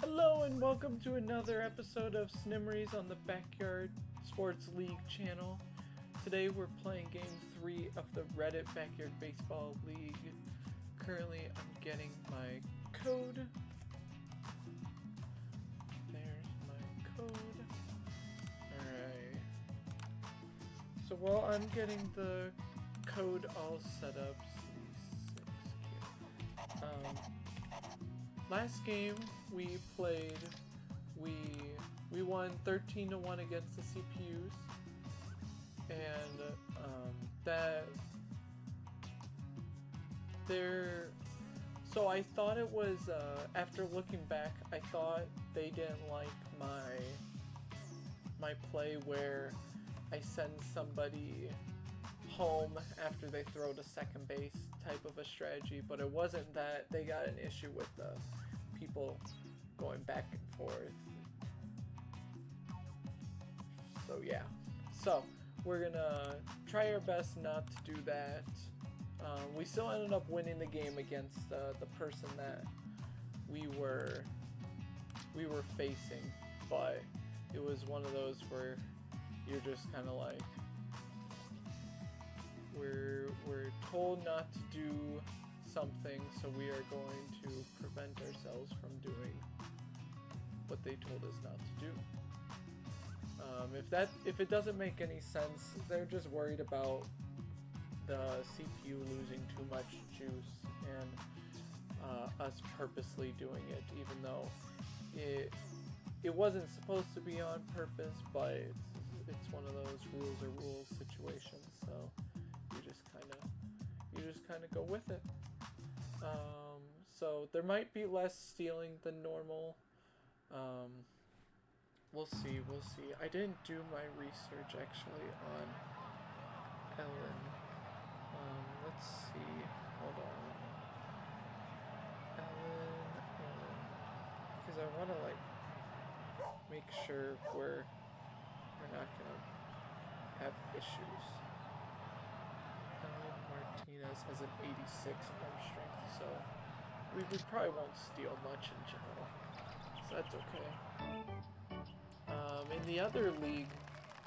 Hello and welcome to another episode of Snimmeries on the Backyard Sports League channel. Today we're playing Game 3 of the Reddit Backyard Baseball League. Currently I'm getting my code. There's my code. Alright. So while I'm getting the code all set up, last game we played, we won 13-1 against the CPUs, and so I thought it was after looking back, I thought they didn't like my play where I send somebody home after they throw to second base type of a strategy, but it wasn't that. They got an issue with the people going back and forth. So yeah, so we're gonna try our best not to do that. We still ended up winning the game against the person that we were facing, but it was one of those where you're just kind of like, we're told not to do something, so we are going to prevent ourselves from doing what they told us not to do. If it doesn't make any sense, they're just worried about the CPU losing too much juice and us purposely doing it, even though it wasn't supposed to be on purpose, but it's one of those rules situations, so you just kind of go with it. So there might be less stealing than normal. We'll see. I didn't do my research actually on Ellen. Let's see. Hold on. Ellen. Because I want to make sure we're not gonna have issues. Martinez has an 86 arm strength, so we probably won't steal much in general, so that's okay. In the other league,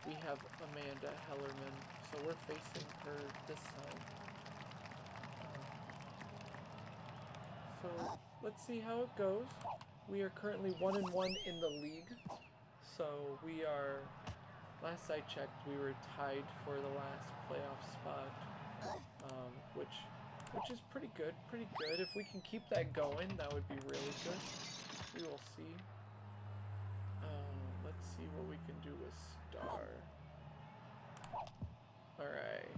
we have Amanda Hellerman, so we're facing her this time. So let's see how it goes. We are currently 1-1 in the league, so we are. Last I checked, we were tied for the last playoff spot. Which is pretty good. If we can keep that going, that would be really good. We will see. Let's see what we can do with Star. Alright.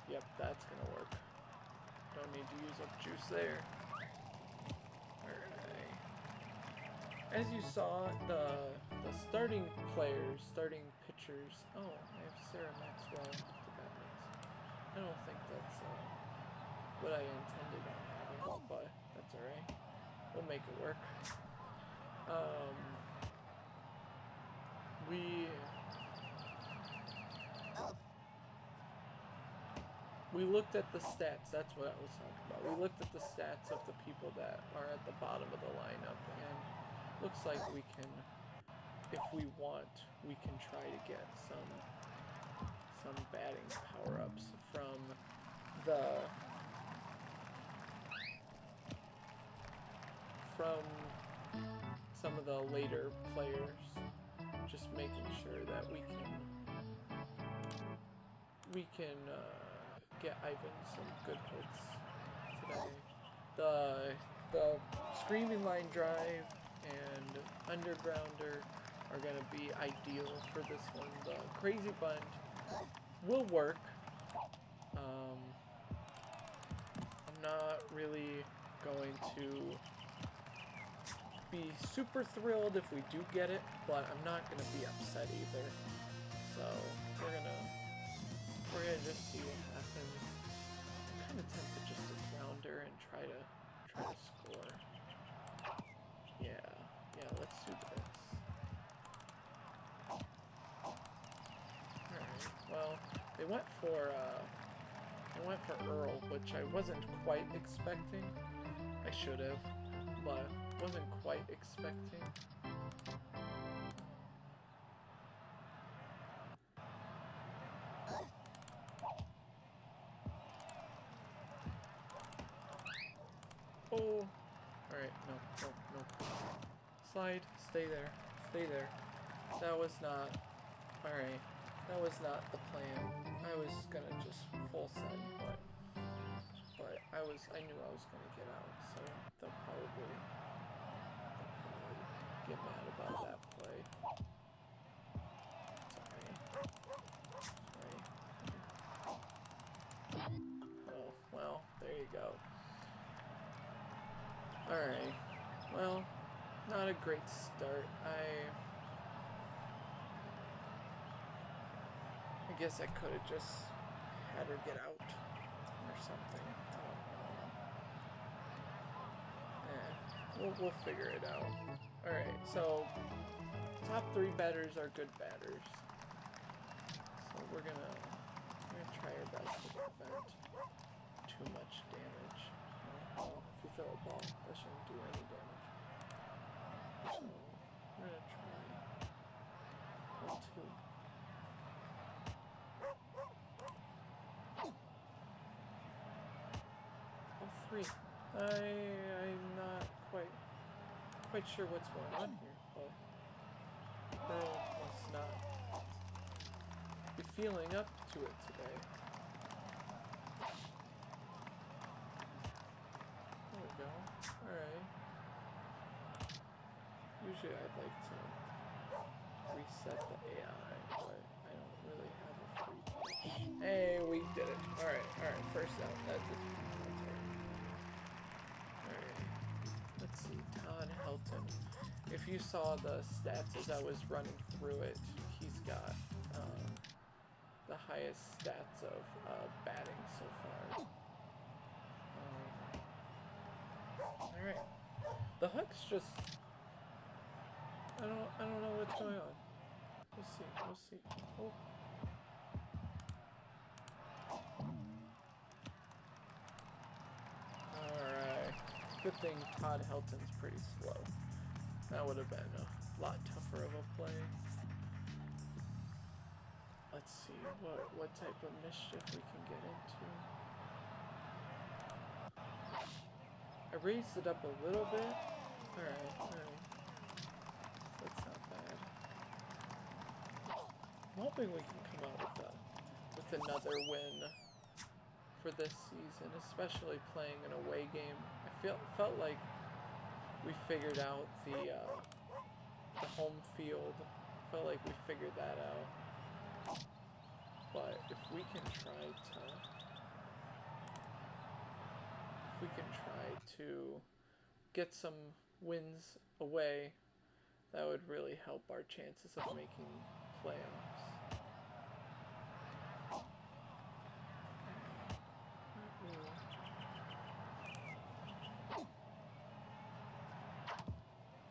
Yep, that's gonna work. Don't need to use up juice there. Alright. As you saw, the starting players, starting pitchers. Oh, I have Sarah Maxwell to bat. I don't think that's what I intended on having, but that's alright. We'll make it work. We looked at the stats. That's what I was talking about. We looked at the stats of the people that are at the bottom of the lineup, and looks like we can, if we want, we can try to get some batting power-ups from some of the later players, just making sure that we can get Ivan some good hits today. The screaming line drive and undergrounder are going to be ideal for this one. The crazy bunt will work. I'm not really going to be super thrilled if we do get it, but I'm not going to be upset either. So we're gonna just see what happens. I'm kind of tempted just to grounder and try to score. Yeah, let's do this. Alright, well, they went for Earl, which I wasn't quite expecting. I should have, but wasn't quite expecting. Oh! Alright, no. Slide, stay there, stay there. That was not... Alright, that was not the plan. I was gonna just full send, but I knew I was gonna get out, so they'll probably get mad about that play. Sorry. Oh, well, there you go. Alright, well, not a great start. I guess I could have just had her get out or something. I don't know. We'll figure it out. Alright, so top 3 batters are good batters. So we're gonna try our best to prevent too much damage. Well, if you throw a ball, that shouldn't do any damage. So we're gonna try 1, 2. All 3. I'm not quite sure what's going on here, but Pearl must not be feeling up to it today. There we go. Alright. Usually I'd like to reset the AI, but I don't really have a free pitch. Hey, we did it. Alright, first out. That's it. Alright. Let's see, Todd Helton. If you saw the stats as I was running through it, he's got the highest stats of batting so far. Alright. The hook's just... I don't know what's going on. We'll see. Oh. Alright. Good thing Todd Helton's pretty slow. That would have been a lot tougher of a play. Let's see what type of mischief we can get into. I raised it up a little bit. Alright. That's not bad. I'm hoping we can come out with another win for this season, especially playing an away game. I felt like we figured out the home field. Felt like we figured that out. But if we can try to get some wins away, that would really help our chances of making playoffs.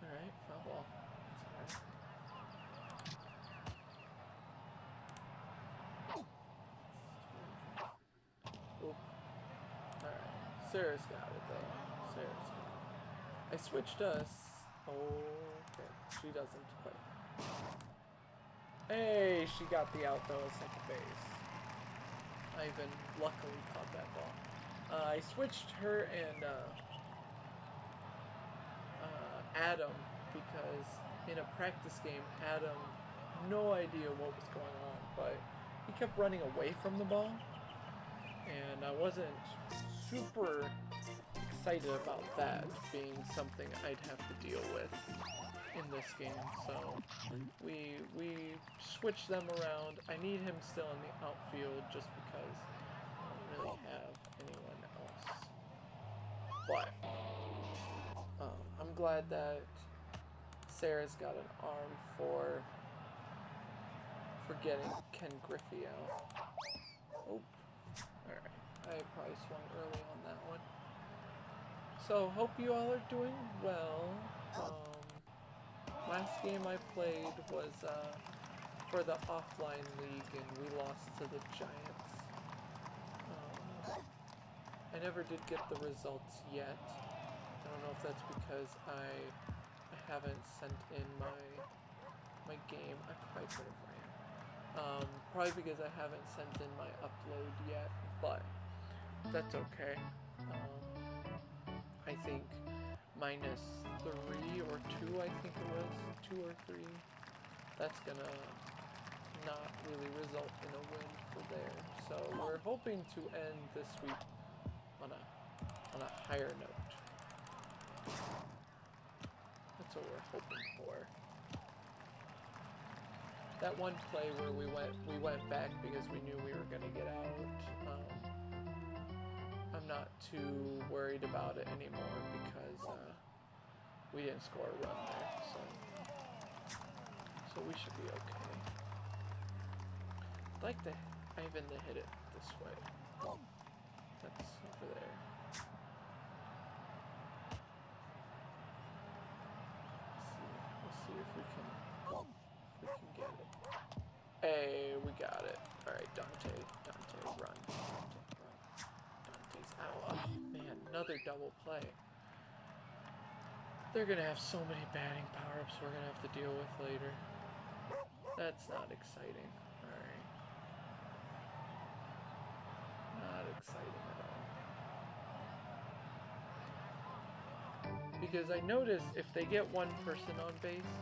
Alright, foul ball. That's alright. Oop. Alright. Sarah's got it though. Sarah's got it. I switched us. Okay. She doesn't quite. Hey, she got the out though at second base. Ivan luckily caught that ball. I switched her and Adam, because in a practice game, Adam, no idea what was going on, but he kept running away from the ball, and I wasn't super excited about that being something I'd have to deal with in this game, so we switched them around. I need him still in the outfield just because I don't really have anyone else, but I'm glad that Sarah's got an arm for getting Ken Griffey out. Oh, alright. I probably swung early on that one. So, hope you all are doing well. Last game I played was for the offline league, and we lost to the Giants. I never did get the results yet. I don't know if that's because I haven't sent in my game. I probably could have ran. Probably because I haven't sent in my upload yet, but that's okay. I think -3 or 2, I think it was 2 or 3. That's gonna not really result in a win for there. So we're hoping to end this week on a higher note. That's what we're hoping for. That one play where we went back because we knew we were gonna get out. I'm not too worried about it anymore because we didn't score a run there, so we should be okay. I'd like Ivan to hit it this way. That's over there. We'll see if we can get it. Hey, we got it. All right, Dante, run. Dante's out. Oh man, another double play. They're gonna have so many batting power-ups we're gonna have to deal with later. That's not exciting. Alright. Not exciting at all. Because I notice if they get one person on base,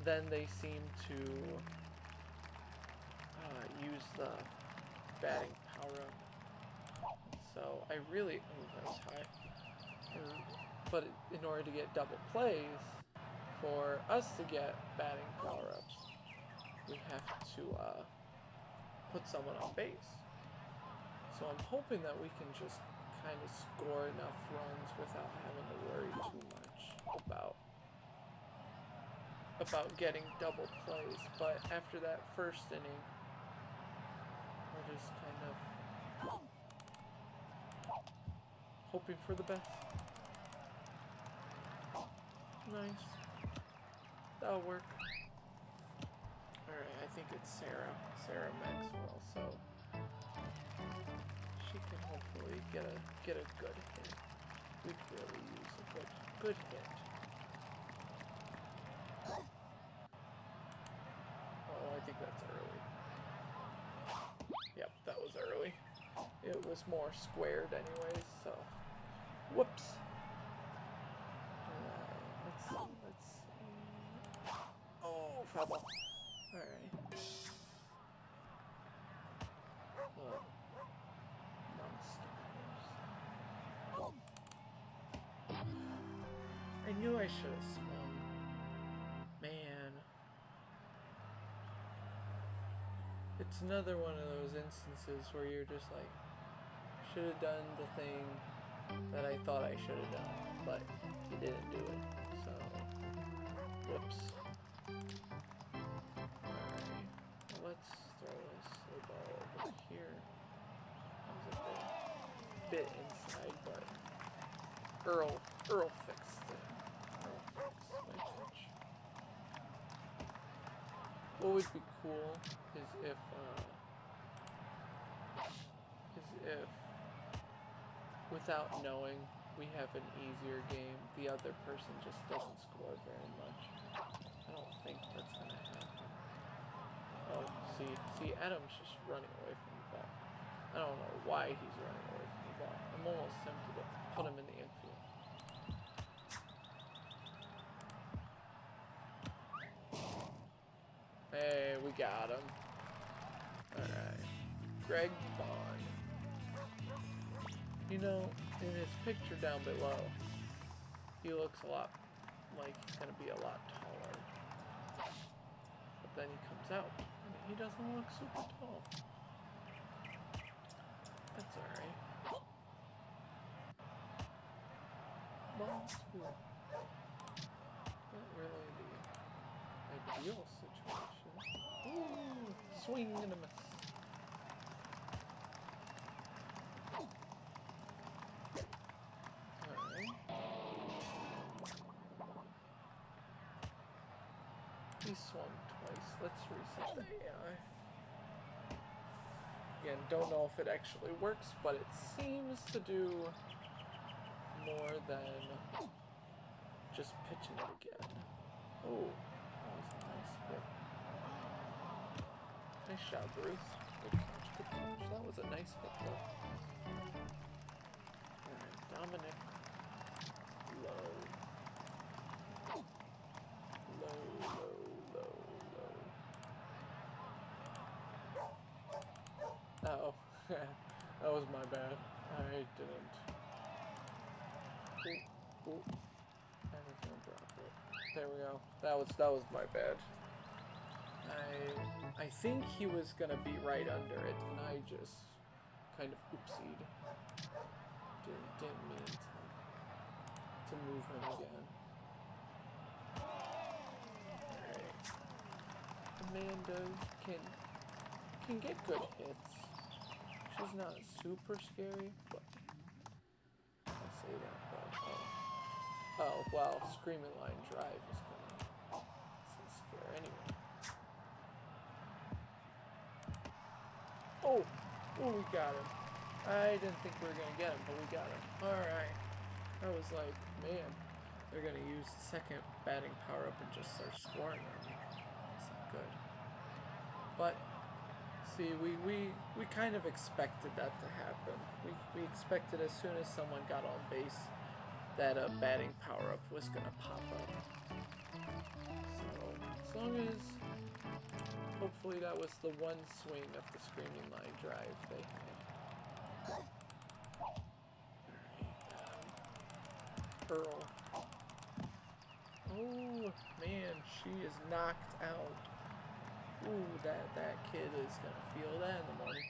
then they seem to use the batting power-up. So I really... Oh, that was high. But in order to get double plays, for us to get batting power-ups, we have to put someone on base. So I'm hoping that we can just kind of score enough runs without having to worry too much about getting double plays. But after that first inning, we're just kind of hoping for the best. Nice. That'll work. Alright, I think it's Sarah Maxwell, so she can hopefully get a good hit. We could really use a good hit. Oh, I think that's early. Yep, that was early. It was more squared anyways, so whoops. Let's see. Oh, foul ball. Alright. I knew I should have swung. Man. It's another one of those instances where you're just like, should have done the thing that I thought I should have done, but you didn't do it. So, whoops. Alright, let's throw a slow ball over here. That was a bit inside, but Earl fixed it. Earl fixed my pitch. What would be cool is if without knowing we have an easier game, the other person just doesn't score very much. I don't think that's gonna happen. Oh, see, Adam's just running away from the ball. I don't know why he's running away from the ball. I'm almost tempted to put him in the infield. Hey, we got him. Alright. Greg Vaughn. You know, in his picture down below, he looks a lot like he's going to be a lot taller. But then he comes out, and he doesn't look super tall. That's alright. Well, it's cool. Not really the ideal situation. Ooh, swing and a miss. He swung twice. Let's reset the AI. Again, don't know if it actually works, but it seems to do more than just pitching it again. Oh, that was a nice hit. Nice shot, Bruce. Good catch, good catch. That was a nice hit, though. Alright, Dominic. Low. Low, low, low, low. Uh-oh. That was my bad. I didn't. Ooh, ooh. I was gonna drop it. There we go. That was my bad. I think he was gonna be right under it, and I just kind of oopsied. Didn't mean to move him again. Alright. Amanda can get good hits. She's not super scary, but I say that, but oh well, Screaming Line Drive is gonna scare anyway. Oh, we got him. I didn't think we were gonna get him, but we got him. Alright. I was like, man, they're gonna use the second batting power up and just start scoring on me. That's not good. But see, we kind of expected that to happen. We expected as soon as someone got on base that a batting power up was gonna pop up. So as long as hopefully that was the one swing of the Screaming Line Drive they had. Pearl. Oh man, she is knocked out. Ooh, that kid is gonna feel that in the morning.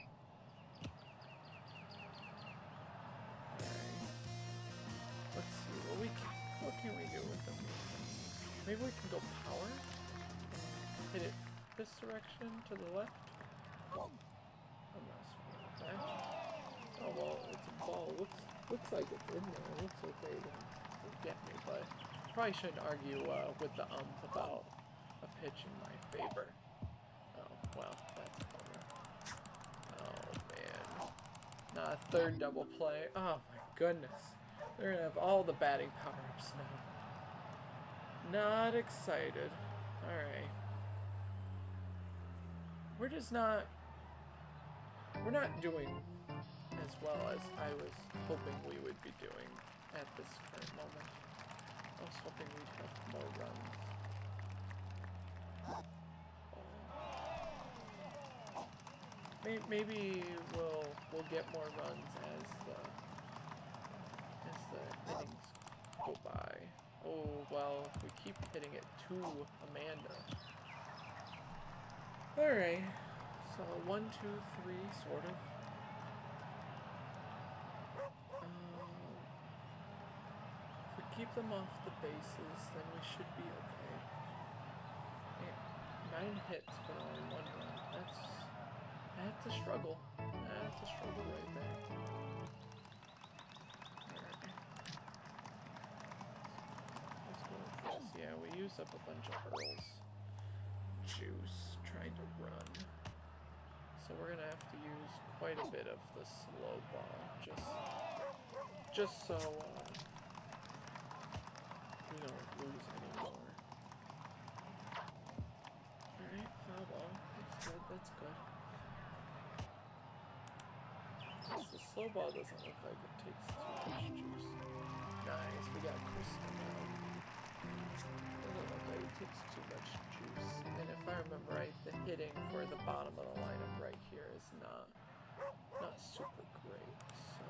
Alright. Let's see what can we do with them? Maybe we can go power and hit it this direction to the left. I'm not smart with that. Oh well, it's a ball. Looks like it's in there. It looks okay to get me, but probably shouldn't argue with the about a pitch in my favor. Oh well, that's a bummer. Oh man, not a third double play. Oh my goodness, they're gonna have all the batting power-ups now. Not excited. All right, we're not doing as well as I was hoping we would be doing at this current moment. I was hoping we'd have more runs. Maybe we'll get more runs as the innings go by. Oh well, if we keep hitting it to Amanda. Alright. So 1, 2, 3 sort of. If we keep them off the bases, then we should be okay. Man, 9 hits, but only 1 run. That's a struggle. That's a struggle right there. Alright. Let's go with this. Yeah, we used up a bunch of hurdles. Juice trying to run. So we're gonna have to use quite a bit of the slow ball, just so we don't lose anymore. Alright, foul ball. That's good. The slow ball doesn't look like it takes too much juice. Nice, we got Kristen now. Doesn't look like it takes too much juice. And if I remember right, the hitting for the bottom of the lineup right here is not super great. So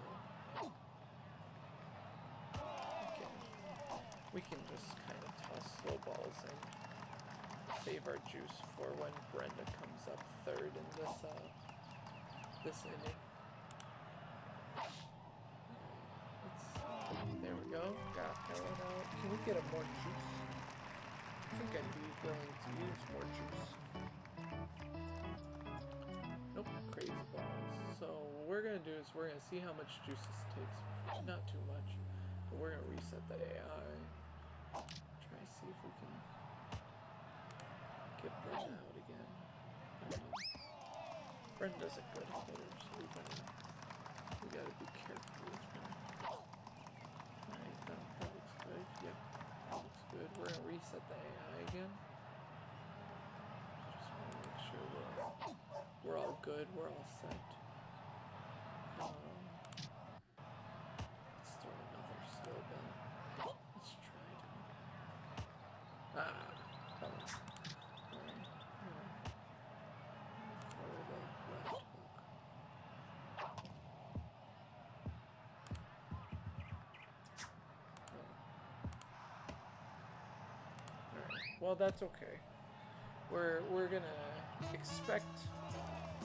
we can just kind of toss slow balls and save our juice for when Brenda comes up third in this inning. There we go. Got Helen out. Can we get a more juice? I think I'd be willing to use more juice. Nope, crazy balls. So what we're gonna do is we're gonna see how much juice this takes. Not too much, but we're gonna reset the AI. Try to see if we can get Brenda out again. Brenda's a good hitter, so we gotta be careful with her. Alright, that looks good. Yep. reset the AI again. Just want to make sure we're all good, we're all set. Let's throw another slow bell. Let's try it. Come on. Alright. Throw the left hook. Well, that's okay. We're gonna expect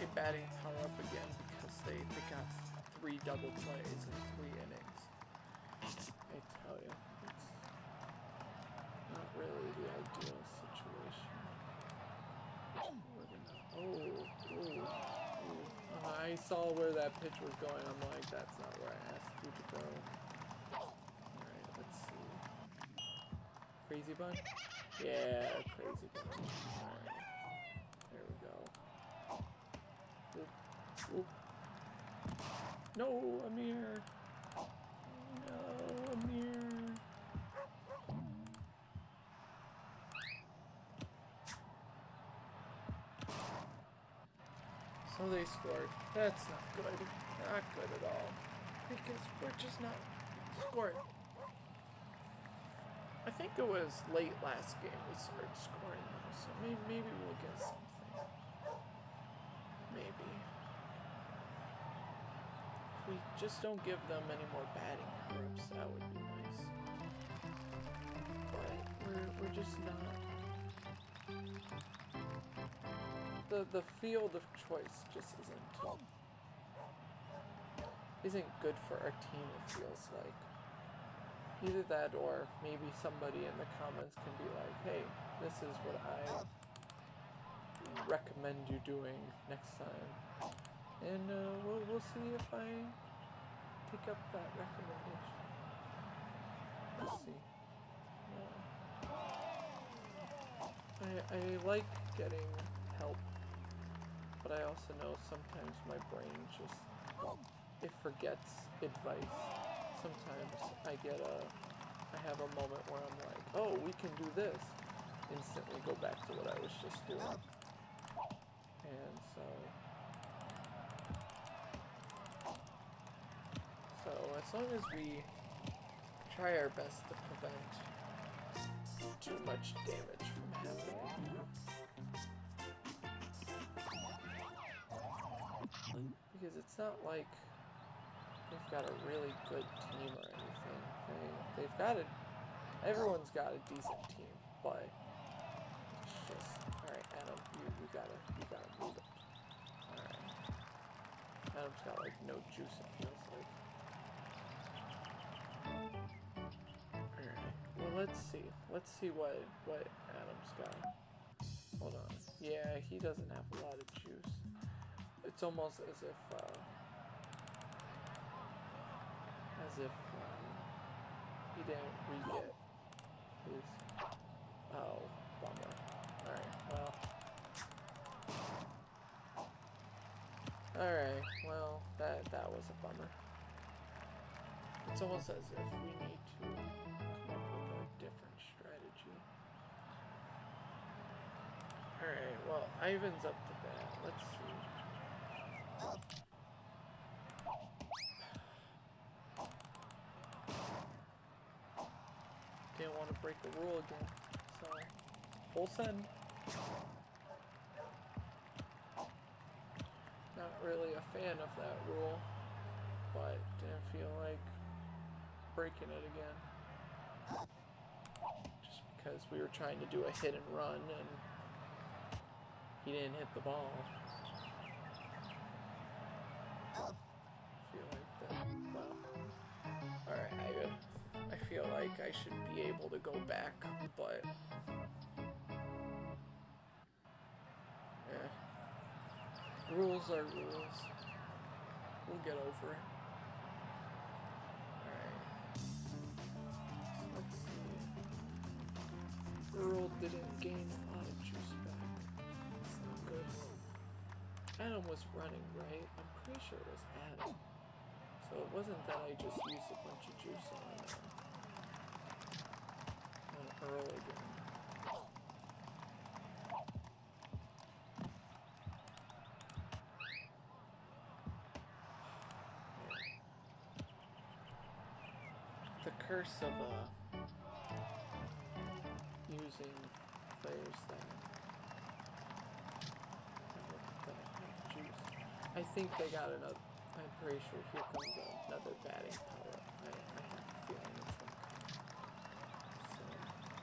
a batting power up again because they got 3 double plays in 3 innings. I tell you, it's not really the ideal situation. We're gonna I saw where that pitch was going. I'm like, that's not where I asked you to go. Alright, let's see. Crazy Bun? Yeah, Crazy Bun. Alright. There we go. Oop. Oop. No, Amir! No, Amir! So they scored. That's not good. Not good at all. Because we're just not scoring. I think it was late last game we started scoring though, so maybe we'll get something. Maybe. If we just don't give them any more batting power-ups, that would be nice. But we're just not. The field of choice just isn't good for our team, it feels like. Either that or maybe somebody in the comments can be like, hey, this is what I recommend you doing next time. And we'll see if I take up that recommendation. Let's see. I like getting help, but I also know sometimes my brain just, it forgets advice. Sometimes I have a moment where I'm like, oh, we can do this. Instantly go back to what I was just doing. And so as long as we try our best to prevent too much damage from happening. Because it's not like they've got a really good team or anything. They've got everyone's got a decent team, but it's just, alright, Adam, you gotta move it. Alright. Adam's got like no juice, it feels like. Alright, well let's see. Let's see what Adam's got. Hold on. Yeah, he doesn't have a lot of juice. It's almost as if he didn't re-get his... Oh, bummer. Alright, well, that was a bummer. It's almost as if we need to come up with a different strategy. Alright, well, Ivan's up to bat. Let's see. Didn't want to break the rule again, so full send. Not really a fan of that rule, but didn't feel like breaking it again. Just because we were trying to do a hit and run and he didn't hit the ball. I feel like that. Well, alright, I feel like I should be able to go back, but yeah. Rules are rules. We'll get over it. Alright. Let's see. Earl didn't gain a lot of juice back. That's not good. Adam was running, right? I'm pretty sure it was Adam. So it wasn't that I just used a bunch of juice on Earl again. the curse of using players that have juice. I think they got another. I'm pretty sure here comes another batting power. I have a feeling it's gonna come. So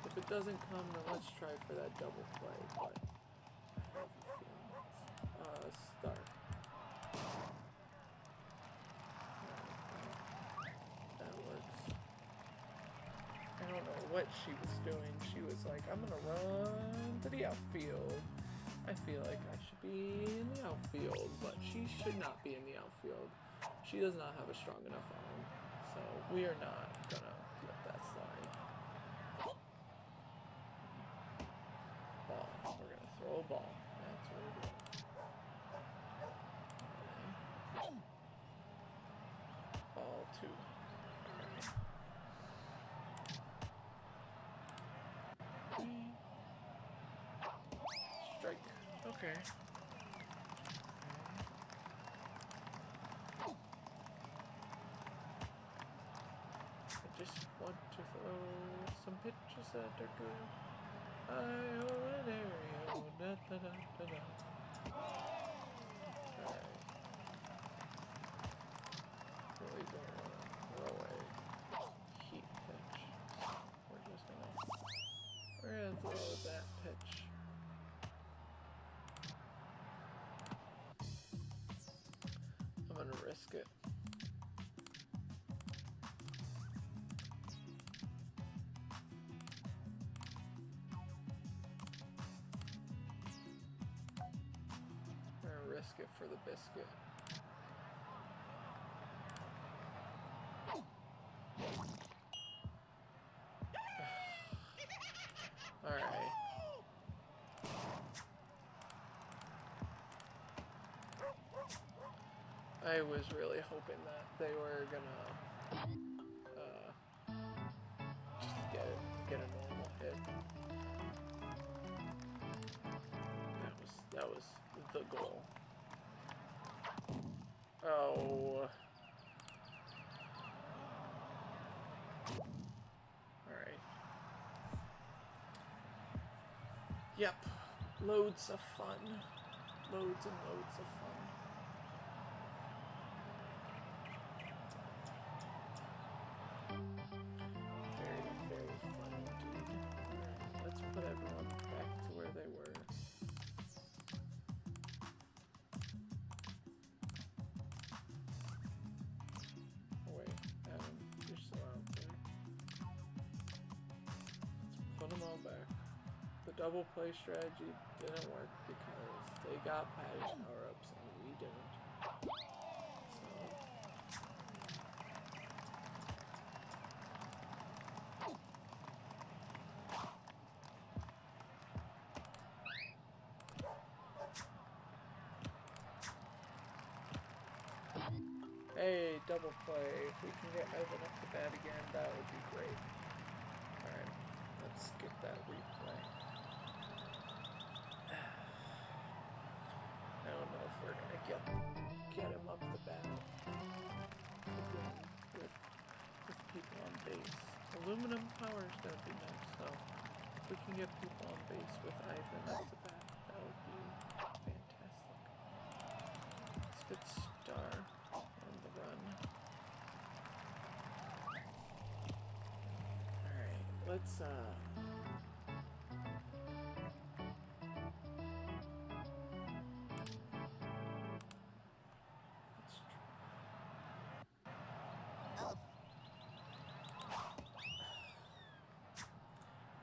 if it doesn't come, then let's try for that double play. But I have a feeling it's start. That works. I don't know what she was doing. She was like, I'm gonna run to the outfield. I feel like I should be in the outfield, but she should not be in the outfield. She does not have a strong enough arm, so we are not gonna let that slide. Ball. We're gonna throw a ball. That's what we're doing. Okay. Ball 2. Strike. Okay. I just want to throw some pitches that are good. I owe an area. Da, da, da, da, da. Okay. Really don't want to throw a heat pitch. We're gonna throw that pitch. I'm gonna risk it. I'm gonna risk it for the biscuit. Alright. I was really hoping that they were gonna just get a normal hit. That was the goal. Oh. Alright. Yep. Loads of fun. Loads and loads of fun. Very, very fun indeed. Alright, let's put everyone back to where they were. Oh wait, Adam, you're still out there. Let's put them all back. The double play strategy didn't work because they got batting power-ups and we didn't. So hey, double play. If we can get Ivan up to bat again, that would be great. Alright, let's skip that replay. I don't know if we're gonna get him up the bat again with people on base. Aluminum power is gonna be nice, so if we can get people on base with Ivan up the bat, that would be fantastic. Let's get Star on the run. Alright, let's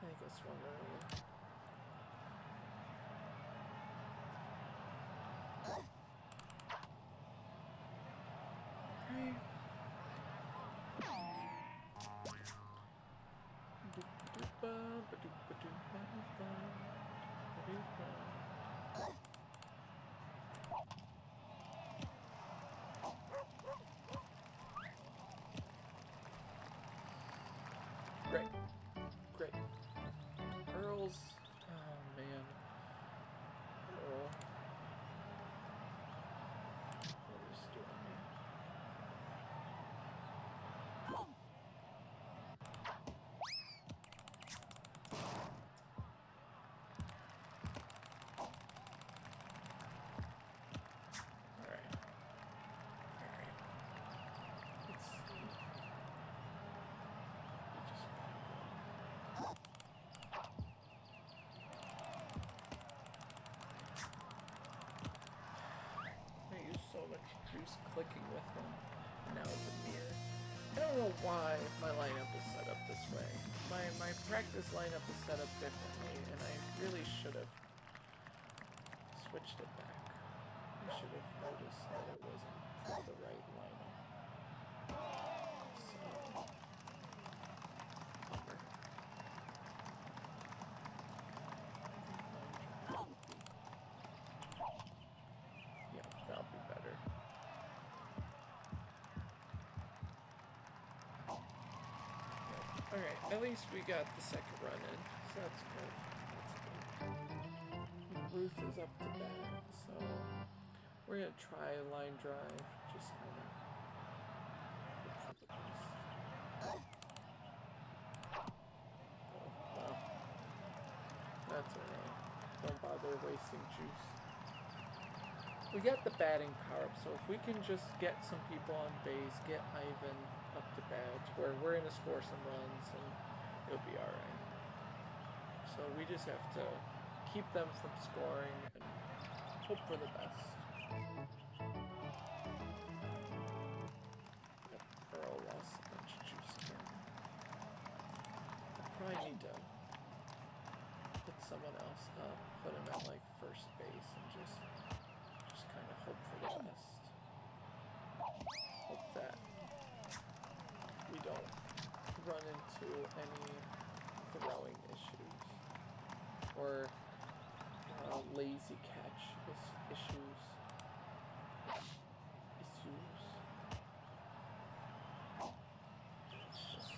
I think I swung early. Okay. Great. Great. Earl's. Oh man. Earl. What is doing here? juice clicking with him. And now it's a mirror. I don't know why my lineup is set up this way. My practice lineup is set up differently, and I really should have switched it back. I should have noticed that it wasn't the right lineup. So, bummer. Yeah, that'll be better. Alright, at least we got the second run in, so that's good. Ruth is up to bat, so we're gonna try a line drive, just kind of hope for the best. Oh, well, that's alright. Don't bother wasting juice. We got the batting power up, so if we can just get some people on base, get Ivan up to bat, where we're gonna score some runs, and it'll be alright. So we just have to keep them from scoring and hope for the best. Yep, Earl lost a bunch of juice again. Probably need to put someone else up, put him at like first base, and just kind of hope for the best. Hope that we don't run into any throwing issues or lazy catch issues. It's just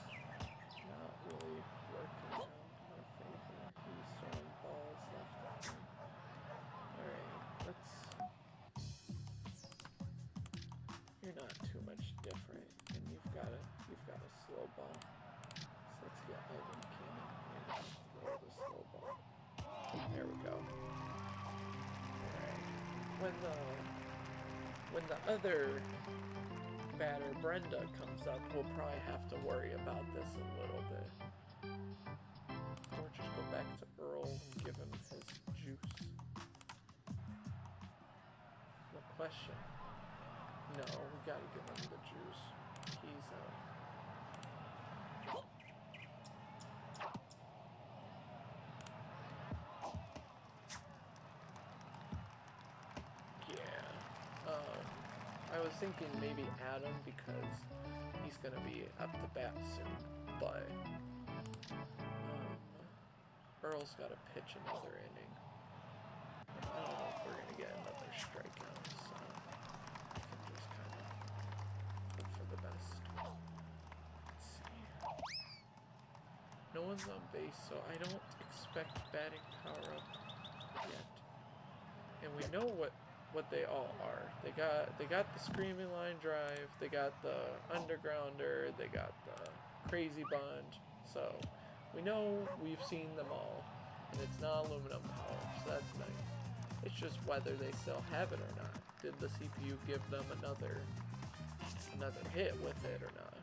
not really working out in our favor. He's throwing balls left and right. Alright, you're not too much different, and you've got a slow ball. So let's get Ivan Cannon and throw the slow ball. There we go. When the other batter, Brenda, comes up, we'll probably have to worry about this a little bit. Or just go back to Earl and give him his juice. No question. No, we gotta give him the juice. He's I was thinking maybe Adam because he's gonna be up to bat soon, but Earl's gotta pitch another inning. I don't know if we're gonna get another strikeout, so we can just kind of hope for the best. Let's see. No one's on base, so I don't expect batting power up yet. And we know what they all are. They got the screaming line drive, they got the undergrounder, they got the crazy bunt. So we know we've seen them all, and it's not aluminum power, so that's nice. It's just whether they still have it or not. Did the CPU give them another hit with it or not?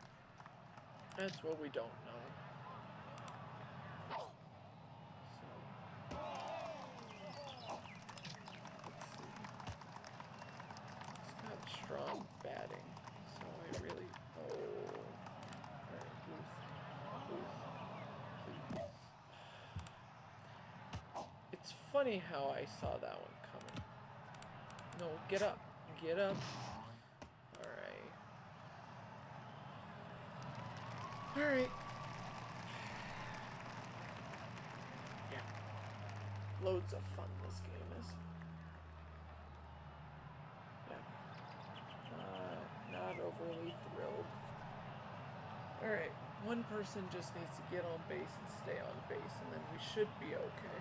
That's what we don't know. Strong batting, so I really, alright, Booth, please. It's funny how I saw that one coming. No, get up, alright. Yeah, loads of fun this game is. Not overly thrilled. Alright, one person just needs to get on base and stay on base, and then we should be okay.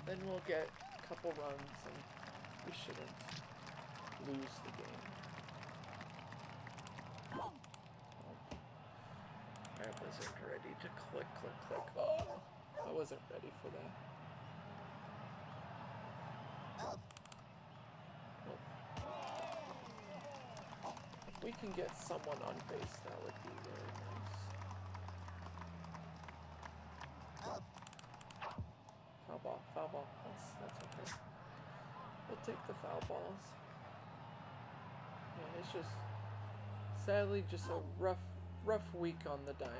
Then we'll get a couple runs, and we shouldn't lose the game. I wasn't ready to click. Oh, I wasn't ready for that. If we can get someone on base, that would be very nice. Foul ball. That's okay. We'll take the foul balls. Yeah, it's just sadly just a rough week on the diamond.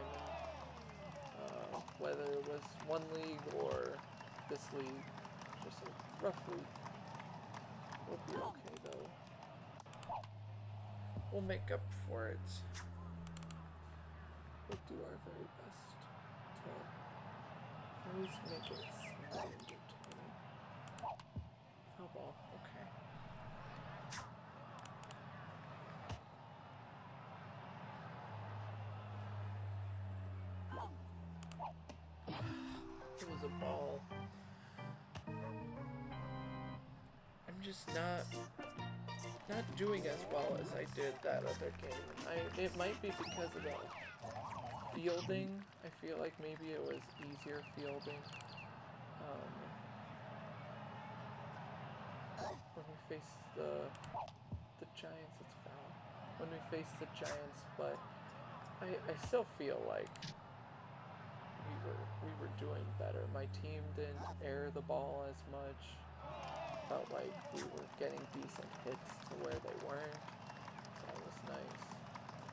Whether it was one league or this league, just a rough week. We'll be okay though. We'll make up for it. We'll do our very best to at least make it somewhat entertaining. Foul ball, okay. It was a ball. I'm just not doing as well as I did that other game. It might be because of the fielding. I feel like maybe it was easier fielding. When we face the Giants, it's foul. When we face the Giants, but I still feel like we were doing better. My team didn't air the ball as much. Felt like we were getting decent hits to where they weren't. So that was nice.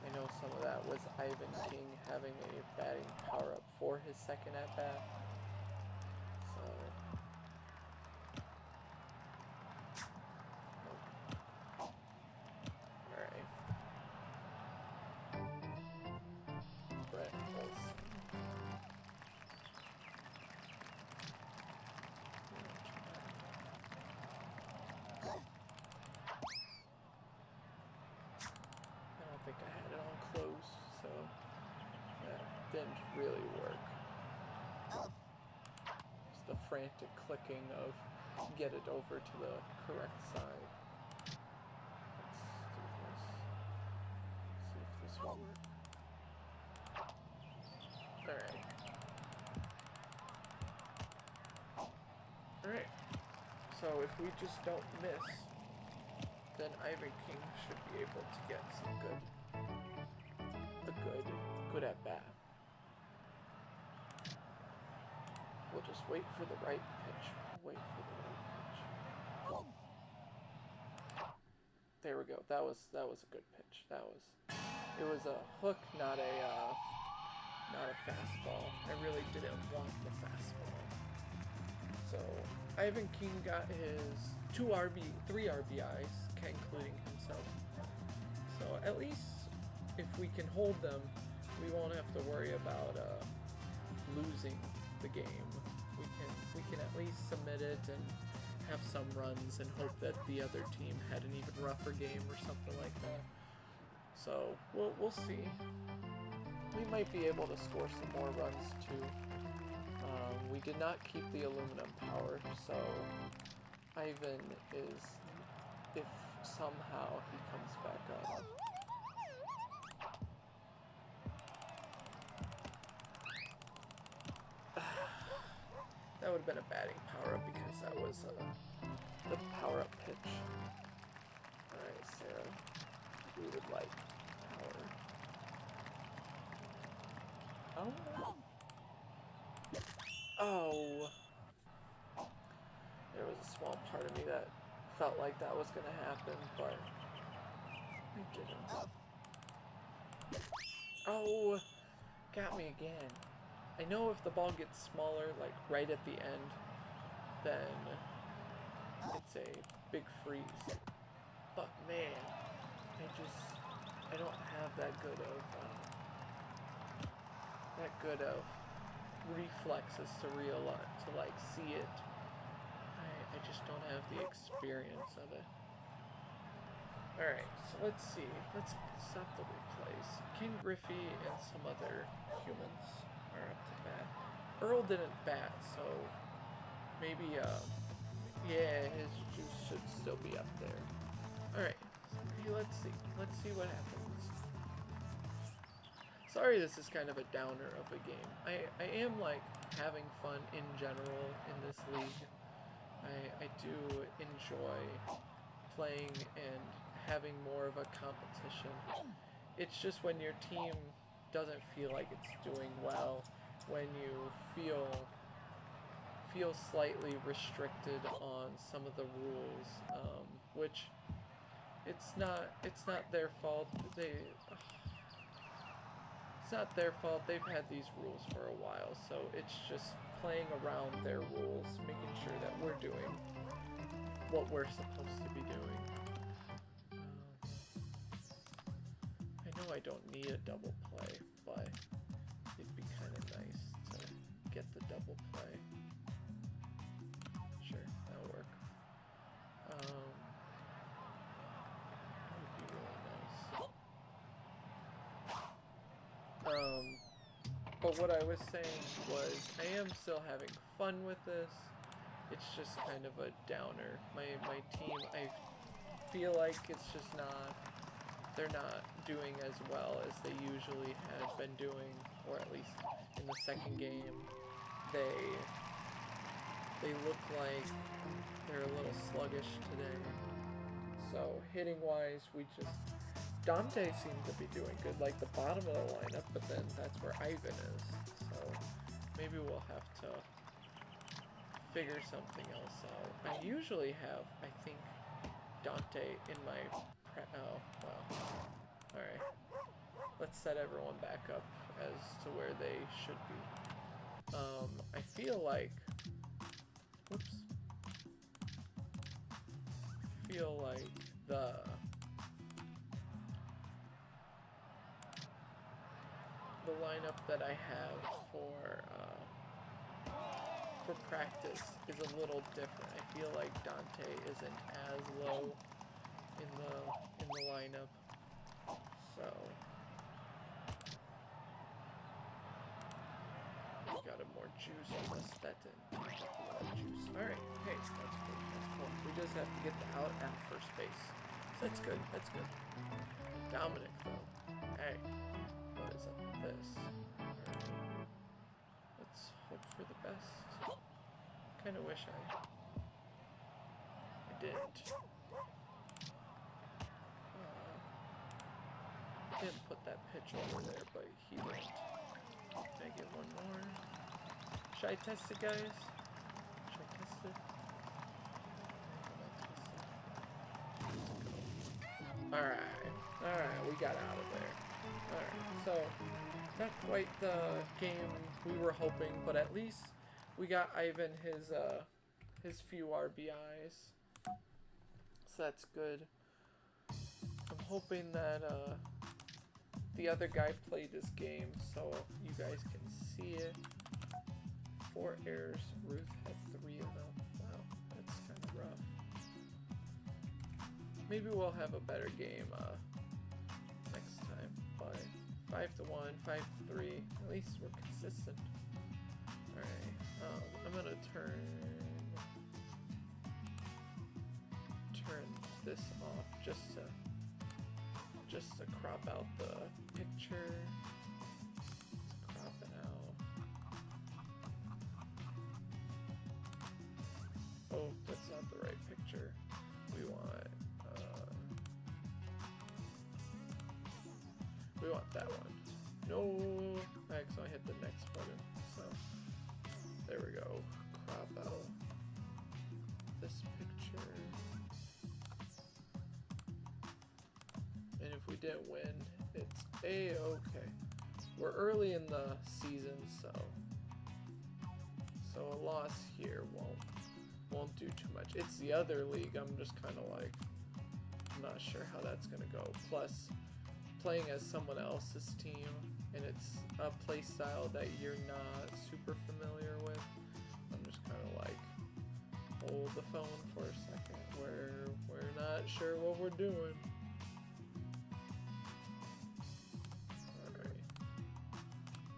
I know some of that was Ivan King having a batting power up for his second at bat. So alright. Brett Olson. I think I had it on close, so that didn't really work. Just the frantic clicking of get it over to the correct side. Let's do this. See if this will work. Alright. Alright. So if we just don't miss, then Ivan King should be able to get some good at bat. We'll just wait for the right pitch. Wait for the right pitch. There we go. That was a good pitch. It was a hook, not a fastball. I really didn't want the fastball. So Ivan King got his 3 RBIs, including himself. So at least if we can hold them, we won't have to worry about losing the game. We can at least submit it and have some runs and hope that the other team had an even rougher game or something like that. So we'll see. We might be able to score some more runs too. We did not keep the aluminum power, so Ivan is, if somehow he comes back up. That would have been a batting power up because that was the power up pitch. Alright, Sarah. We would like power. Oh. Oh. There was a small part of me that felt like that was going to happen, but it didn't. Oh, got me again. I know if the ball gets smaller, like right at the end, then it's a big freeze. But man, I don't have that good of reflexes to like see it. I just don't have the experience of it. Alright, so let's see. Let's stop the replays. King Griffey and some other humans are up to bat. Earl didn't bat, so maybe, yeah, his juice should still be up there. Alright, so let's see. Let's see what happens. Sorry this is kind of a downer of a game. I am, like, having fun in general in this league. I do enjoy playing and having more of a competition. It's just when your team doesn't feel like it's doing well, when you feel feel slightly restricted on some of the rules, which it's not their fault. It's not their fault. They've had these rules for a while, so it's just playing around their rules, making sure that we're doing what we're supposed to be doing. I know I don't need a double play, but it'd be kind of nice to get the double play. Sure, that'll work. That would be really nice. But what I was saying was, I am still having fun with this. It's just kind of a downer. My team, I feel like it's just not, they're not doing as well as they usually have been doing, or at least in the second game. They look like they're a little sluggish today. So hitting wise, Dante seemed to be doing good, like the bottom of the lineup, but then that's where Ivan is. So maybe we'll have to figure something else out. I usually have, I think, Dante in my oh, well. Alright. Let's set everyone back up as to where they should be. I feel like, whoops. Feel like the lineup that I have for practice is a little different. I feel like Dante isn't as low in the lineup, so we got a more juice on us. That didn't get a lot of juice. All right, hey, that's cool. That's cool. We just have to get the out at first base. So that's good. That's good. Dominic, though. Hey, what is up with this? All right. Let's hope for the best. Kind of wish I didn't. Didn't put that pitch over there, but he didn't. Can I get one more? Should I test it, guys? Should I test it? Alright, we got out of there. Alright, so not quite the game we were hoping, but at least we got Ivan his few RBIs. So that's good. I'm hoping that the other guy played this game so you guys can see it. 4 errors. Ruth had 3 of them. Wow, that's kind of rough. Maybe we'll have a better game next time. But 5-1, 5-3. At least we're consistent. Alright, I'm gonna turn this off just to crop out the picture. Let's crop it out. Oh, that's not the right picture. We want that one. No, I accidentally hit the next button. So there we go. Crop out this picture. And if we didn't win, it's A-okay. We're early in the season, so a loss here won't do too much. It's the other league. I'm just kind of like, I'm not sure how that's gonna go. Plus, playing as someone else's team, and it's a play style that you're not super familiar with. I'm just kind of like, hold the phone for a second. We're not sure what we're doing.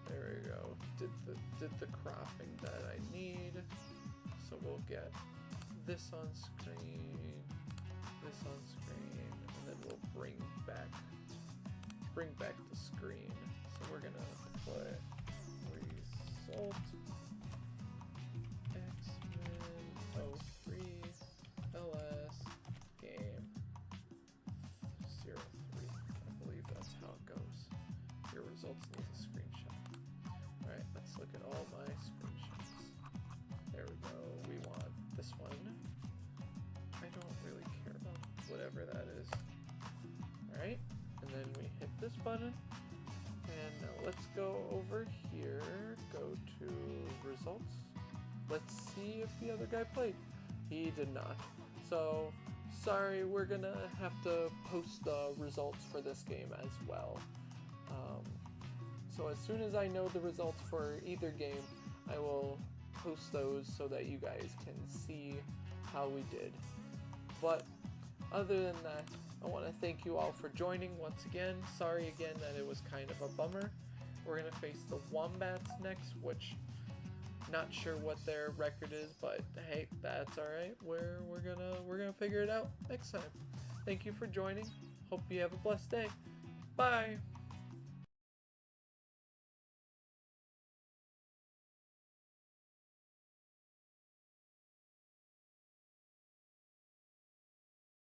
There we go. Did the cropping that I need. So we'll get this on screen, and then we'll bring back the screen. So we're gonna put result X-Men 03 LS game 03. I believe that's how it goes. Your results need a screenshot. Alright, let's look at all my screenshots. There we go. whatever that is. Alright, and then we hit this button, and now let's go over here, go to results. Let's see if the other guy played. He did not. So, sorry, we're gonna have to post the results for this game as well. So as soon as I know the results for either game, I will post those so that you guys can see how we did. But other than that, I want to thank you all for joining once again. Sorry again that it was kind of a bummer. We're gonna face the Wombats next, which not sure what their record is, but hey, that's all right. We're gonna figure it out next time. Thank you for joining. Hope you have a blessed day. Bye.